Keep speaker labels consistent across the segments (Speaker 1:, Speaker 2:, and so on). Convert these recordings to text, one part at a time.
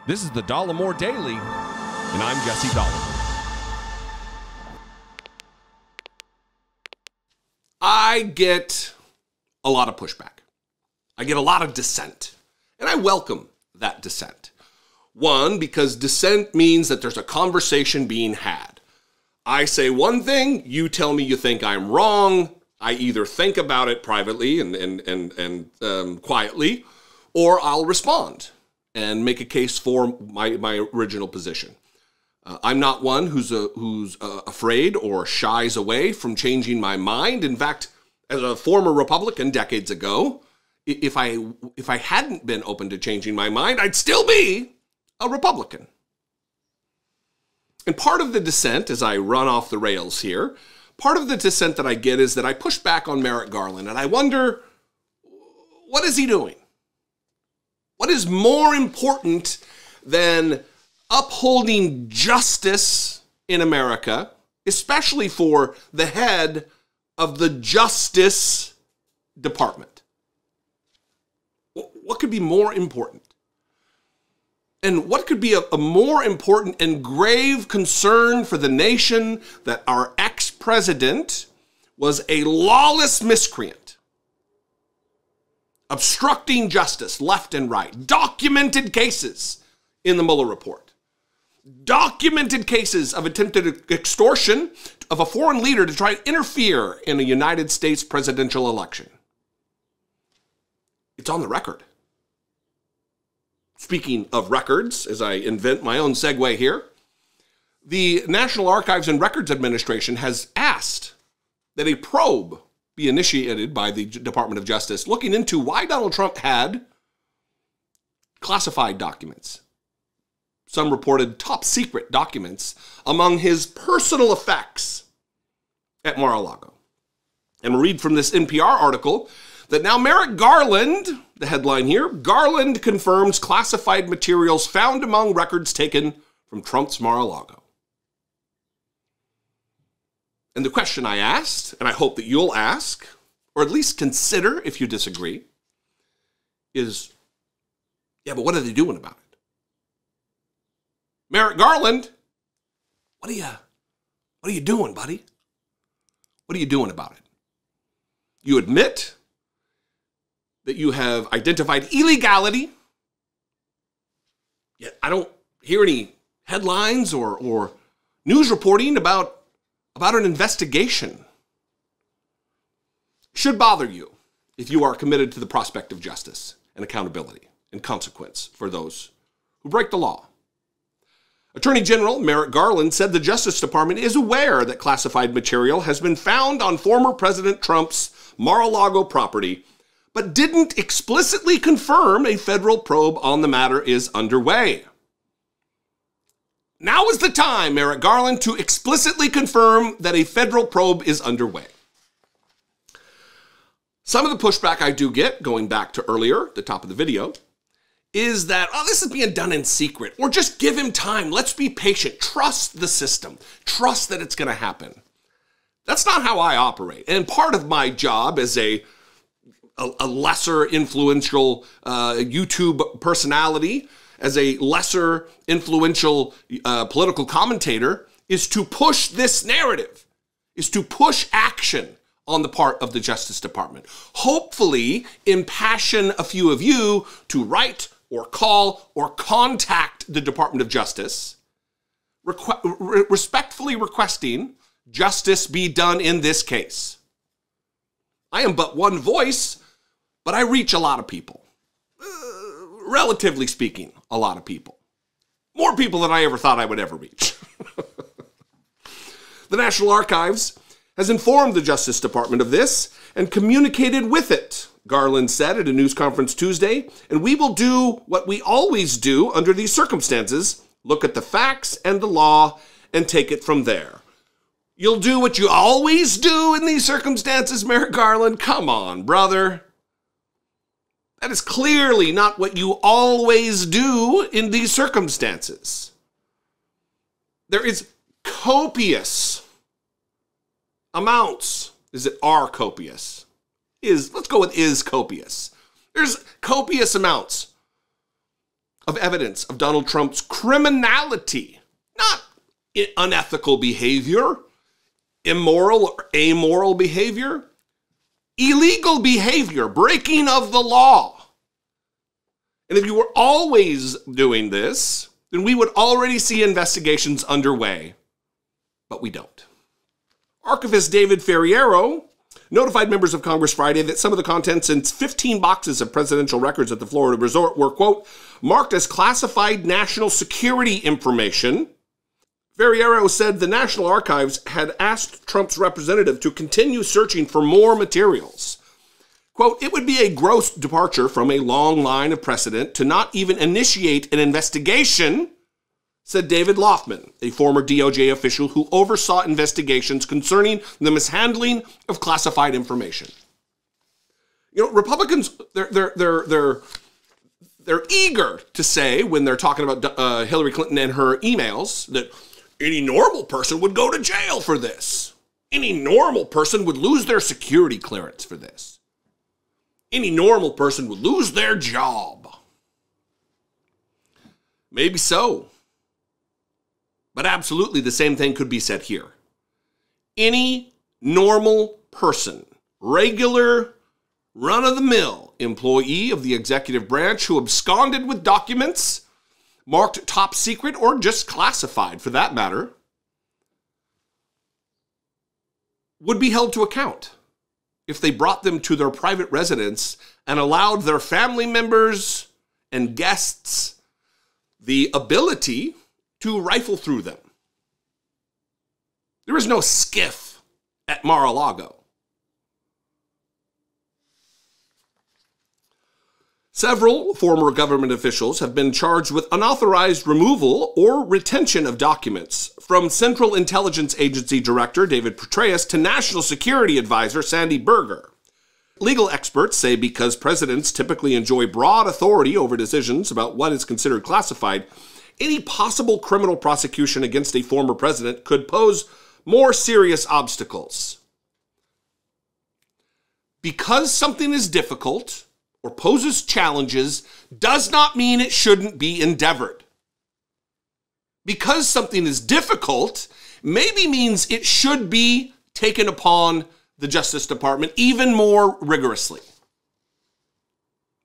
Speaker 1: This is the Dollemore Daily, and I'm Jesse Dollemore.
Speaker 2: I get a lot of pushback. I get a lot of dissent, and I welcome that dissent. One, because dissent means that there's a conversation being had. I say one thing, you tell me you think I'm wrong. I either think about it privately and quietly, or I'll respond and make a case for my original position. I'm not one who's afraid or shies away from changing my mind. In fact, as a former Republican decades ago, if I hadn't been open to changing my mind, I'd still be a Republican. And part of the dissent, as I run off the rails here, part of the dissent that I get is that I push back on Merrick Garland, and I wonder, what is he doing? What is more important than upholding justice in America, especially for the head of the Justice Department? What could be more important? And what could be a more important and grave concern for the nation that our ex-president was a lawless miscreant, obstructing justice left and right, documented cases in the Mueller report, documented cases of attempted extortion of a foreign leader to try to interfere in a United States presidential election. It's on the record. Speaking of records, as I invent my own segue here, the National Archives and Records Administration has asked that a probe be initiated by the Department of Justice looking into why Donald Trump had classified documents, some reported top secret documents, among his personal effects at Mar-a-Lago. And we'll read from this NPR article that now Merrick Garland, the headline here, Garland confirms classified materials found among records taken from Trump's Mar-a-Lago. And the question I asked, and I hope that you'll ask, or at least consider if you disagree, is, yeah, but what are they doing about it? Merrick Garland, what are you doing, buddy? What are you doing about it? You admit that you have identified illegality, yet I don't hear any headlines or news reporting about an investigation. Should bother you if you are committed to the prospect of justice and accountability and consequence for those who break the law. Attorney General Merrick Garland said the Justice Department is aware that classified material has been found on former President Trump's Mar-a-Lago property, but didn't explicitly confirm a federal probe on the matter is underway. Now is the time, Merrick Garland, to explicitly confirm that a federal probe is underway. Some of the pushback I do get, going back to earlier, the top of the video, is that, oh, this is being done in secret, or just give him time. Let's be patient. Trust the system. Trust that it's going to happen. That's not how I operate. And part of my job as a lesser influential YouTube personality, as a lesser influential political commentator, is to push this narrative, is to push action on the part of the Justice Department. Hopefully impassion a few of you to write or call or contact the Department of Justice, respectfully requesting justice be done in this case. I am but one voice, but I reach a lot of people. Relatively speaking, a lot of people. More people than I ever thought I would ever reach. The National Archives has informed the Justice Department of this and communicated with it, Garland said at a news conference Tuesday, and we will do what we always do under these circumstances, look at the facts and the law and take it from there. You'll do what you always do in these circumstances, Merrick Garland? Come on, brother. That is clearly not what you always do in these circumstances. There is copious amounts. Is it are copious? Let's go with is copious. There's copious amounts of evidence of Donald Trump's criminality, not unethical behavior, immoral or amoral behavior, illegal behavior, breaking of the law. And if you were always doing this, then we would already see investigations underway, but we don't. Archivist David Ferriero notified members of Congress Friday that some of the contents in 15 boxes of presidential records at the Florida resort were, quote, marked as classified national security information. Ferriero said the National Archives had asked Trump's representative to continue searching for more materials. Quote, it would be a gross departure from a long line of precedent to not even initiate an investigation, said David Loffman, a former DOJ official who oversaw investigations concerning the mishandling of classified information. You know, Republicans, they're eager to say when they're talking about Hillary Clinton and her emails that any normal person would go to jail for this. Any normal person would lose their security clearance for this. Any normal person would lose their job. Maybe so. But absolutely the same thing could be said here. Any normal person, regular, run-of-the-mill employee of the executive branch who absconded with documents marked top secret or just classified for that matter, would be held to account if they brought them to their private residence and allowed their family members and guests the ability to rifle through them. There is no skiff at Mar-a-Lago. Several former government officials have been charged with unauthorized removal or retention of documents, from Central Intelligence Agency Director David Petraeus to National Security Advisor Sandy Berger. Legal experts say because presidents typically enjoy broad authority over decisions about what is considered classified, any possible criminal prosecution against a former president could pose more serious obstacles. Because something is difficult or poses challenges does not mean it shouldn't be endeavored. Because something is difficult maybe means it should be taken upon the Justice Department even more rigorously.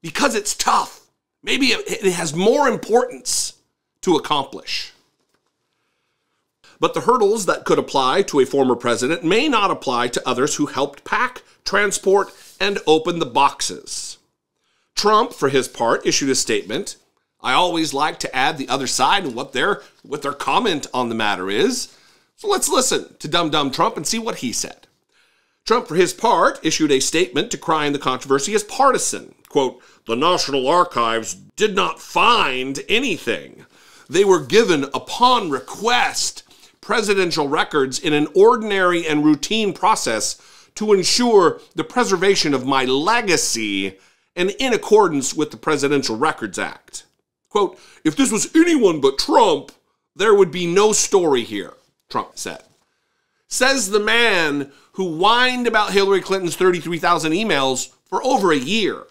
Speaker 2: Because it's tough, maybe it has more importance to accomplish. But the hurdles that could apply to a former president may not apply to others who helped pack, transport, and open the boxes. Trump, for his part, issued a statement. I always like to add the other side and what their comment on the matter is. So let's listen to Dum Dum Trump and see what he said. Trump, for his part, issued a statement decrying the controversy as partisan. Quote, the National Archives did not find anything. They were given, upon request, presidential records in an ordinary and routine process to ensure the preservation of my legacy and in accordance with the Presidential Records Act. Quote, if this was anyone but Trump, there would be no story here, Trump said. Says the man who whined about Hillary Clinton's 33,000 emails for over a year.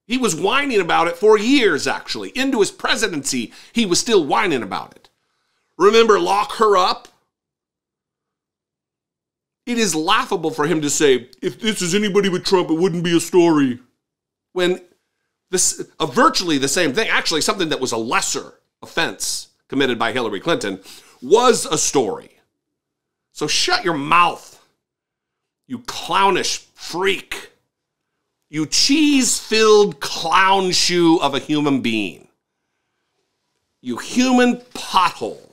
Speaker 2: He was whining about it for years, actually. Into his presidency, he was still whining about it. Remember, lock her up? It is laughable for him to say, if this is anybody but Trump, it wouldn't be a story. When this, virtually the same thing, actually something that was a lesser offense committed by Hillary Clinton, was a story. So shut your mouth, you clownish freak. You cheese-filled clown shoe of a human being. You human pothole.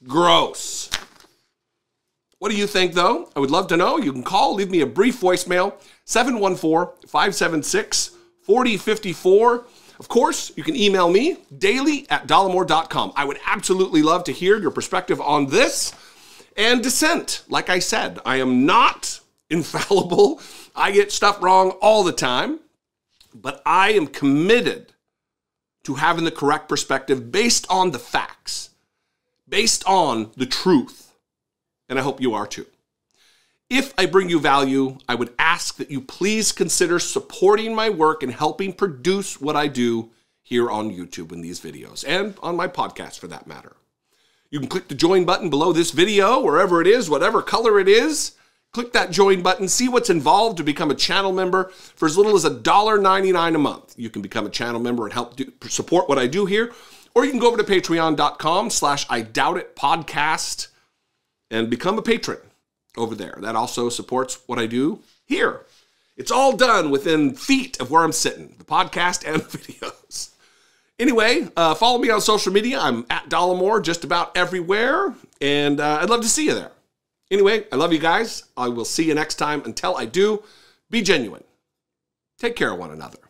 Speaker 2: Gross. What do you think, though? I would love to know. You can call, leave me a brief voicemail, 714-576-4054. Of course, you can email me, daily@dollemore.com. I would absolutely love to hear your perspective on this and dissent. Like I said, I am not infallible. I get stuff wrong all the time, but I am committed to having the correct perspective based on the facts, based on the truth. And I hope you are too. If I bring you value, I would ask that you please consider supporting my work and helping produce what I do here. here on YouTube in these videos, and on my podcast for that matter. You can click the join button below this video, wherever it is, whatever color it is. Click that join button, see what's involved to become a channel member for as little as $1.99 a month. You can become a channel member and help support what I do here. Or you can go over to patreon.com/IDoubtItPodcast and become a patron over there. That also supports what I do here. It's all done within feet of where I'm sitting, the podcast and the videos. Anyway, follow me on social media. I'm at Dollemore just about everywhere, and I'd love to see you there. Anyway, I love you guys. I will see you next time. Until I do, be genuine. Take care of one another.